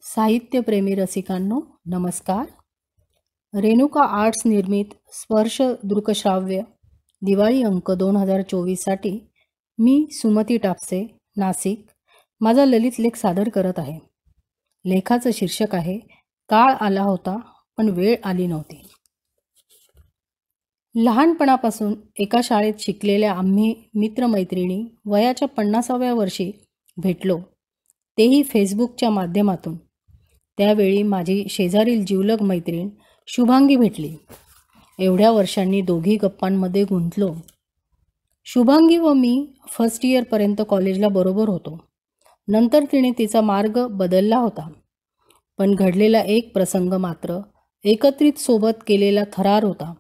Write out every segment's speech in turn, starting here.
साहित्यप्रेमी रसिकांनो नमस्कार. रेणुका आर्ट्स निर्मित स्पर्श दृकश्राव्य दिवाळी अंक 2024साठी मी सुमती टापसे नाशिक माझा ललित लेख सादर करत आहे. लेखाचं शीर्षक आहे काळ आला होता पण वेळ आली नव्हती. लहानपणापासून एका शाळेत शिकलेल्या आम्ही मित्रमैत्रिणी वयाच्या 50व्या वर्षी भेटलो, तेही फेसबुकच्या माध्यमातून. त्यावेळी माझी शेजारील जिवलग मैत्रीण शुभांगी भेटली. एवढ्या वर्षांनी दोघी गप्पांमध्ये गुंतलो. शुभांगी व मी फर्स्ट इयरपर्यंत कॉलेजला बरोबर होतो. नंतर तिने तिचा मार्ग बदलला होता. पण घडलेला एक प्रसंग मात्र एकत्रित सोबत केलेला थरार होता.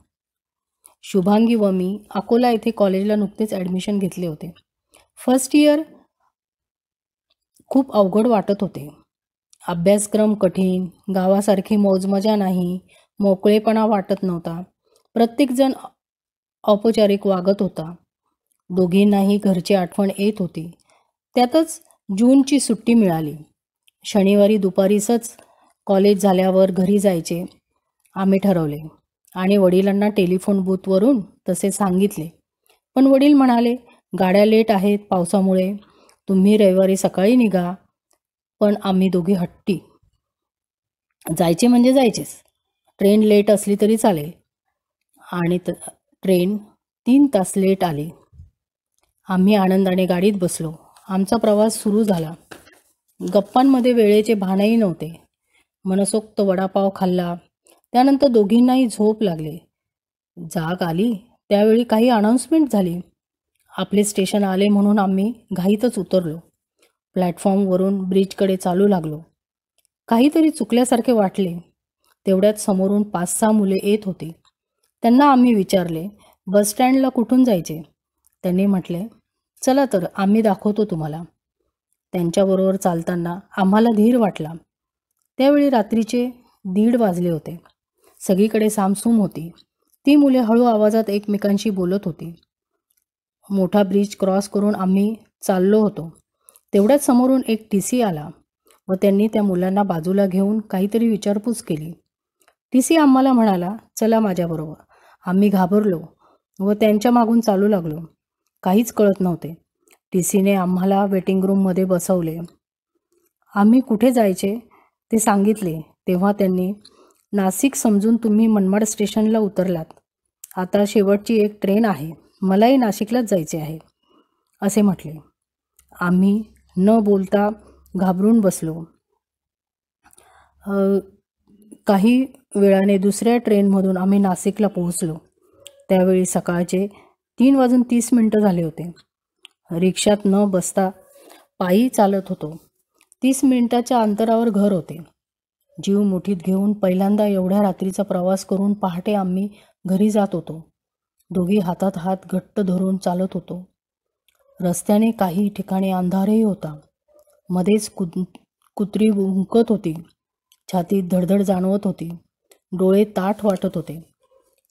शुभांगी व मी अकोला येथे कॉलेजला नुकतेच ॲडमिशन घेतले होते. फर्स्ट इयर खूप अवघड वाटत होते. अभ्यासक्रम कठीण, गावासारखी मौजमजा नाही, मोकळेपणा वाटत नव्हता. प्रत्येकजण औपचारिक वागत होता. दोघींनाही घरची आठवण येत होती. त्यातच जूनची सुट्टी मिळाली. शनिवारी दुपारीसच कॉलेज झाल्यावर घरी जायचे आम्ही ठरवले आणि वडिलांना टेलिफोन बूथवरून तसे सांगितले. पण वडील म्हणाले, गाड्या लेट आहेत पावसामुळे, तुम्ही रविवारी सकाळी निघा. पण आम्ही दोघी हट्टी. जायचे म्हणजे जायचेच. ट्रेन लेट असली तरी चालेल. आणि ट्रेन 3 तास लेट आली. आम्ही आनंदाने गाडीत बसलो. आमचा प्रवास सुरू झाला. गप्पांमध्ये वेळेचे भानही नव्हते. मनसोक्त वडापाव खाल्ला. त्यानंतर दोघींनाही झोप लागली. जाग आली त्यावेळी काही अनाऊन्समेंट झाली. आपले स्टेशन आले म्हणून आम्ही घाईतच उतरलो. प्लॅटफॉर्मवरून ब्रिजकडे चालू लागलो. काहीतरी चुकल्यासारखे वाटले. तेवढ्यात समोरून 5-6 मुले येत होती. त्यांना आम्ही विचारले, बसस्टँडला कुठून जायचे? त्यांनी म्हटले, चला तर आम्ही दाखवतो तुम्हाला. त्यांच्याबरोबर चालताना आम्हाला धीर वाटला. त्यावेळी रात्रीचे 1:30 वाजले होते. सगळीकडे सामसूम होती. ती मुले हळू आवाजात एकमेकांशी बोलत होती. मोठा ब्रिज क्रॉस करून आम्ही चाललो होतो. तेवढ्यात समोरून एक TC आला व त्यांनी त्या मुलांना बाजूला घेऊन काहीतरी विचारपूस केली. TC आम्हाला म्हणाला, चला माझ्याबरोबर. आम्ही घाबरलो व त्यांच्या मागून चालू लागलो. काहीच कळत नव्हते. TCने आम्हाला वेटिंग रूममध्ये बसवले. आम्ही कुठे जायचे ते सांगितले तेव्हा त्यांनी, नाशिक समजून तुम्ही मनमाड स्टेशनला उतरलात. आता शेवटची एक ट्रेन आहे, मलाही नाशिकलाच जायचे आहे, असे म्हटले. आम्ही न बोलता घाबरून बसलो. काही वेळाने दुसऱ्या ट्रेनमधून आम्ही नाशिकला पोहोचलो. त्यावेळी सकाळचे 3:30 झाले होते. रिक्षात न बसता पायी चालत होतो. 30 मिनिटाच्या अंतरावर घर होते. जीव मुठीत घेऊन पहिल्यांदा एवढ्या रात्रीचा प्रवास करून पहाटे आम्ही घरी जात होतो. दोघी हातात हात घट्ट धरून चालत होतो. रस्त्याने काही ठिकाणी अंधारही होता. मध्येच कुत्री भुंकत होती. छातीत धडधड जाणवत होती. डोळे ताठ वाटत होते.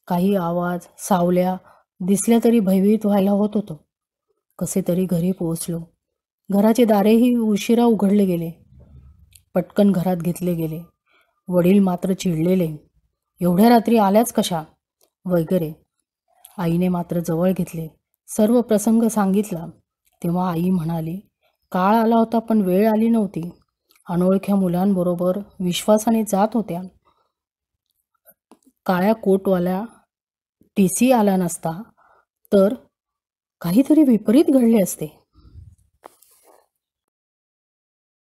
काही आवाज, सावल्या दिसल्या तरी भयभीत व्हायला होत होतं. कसे तरी घरी पोहोचलो. घराचे दारेही उशिरा उघडले गेले. पटकन घरात घेतले गेले. वडील मात्र चिडलेले, एवढ्या रात्री आल्याच कशा वगैरे. आईने मात्र जवळ घेतले. सर्व प्रसंग सांगितला. तेव्हा आई म्हणाली, काळ आला होता पण वेळ आली नव्हती. अनोळख्या मुलांबरोबर विश्वासाने जात होत्या. काळ्या कोटवाला TC आला नसता तर काहीतरी विपरीत घडले असते.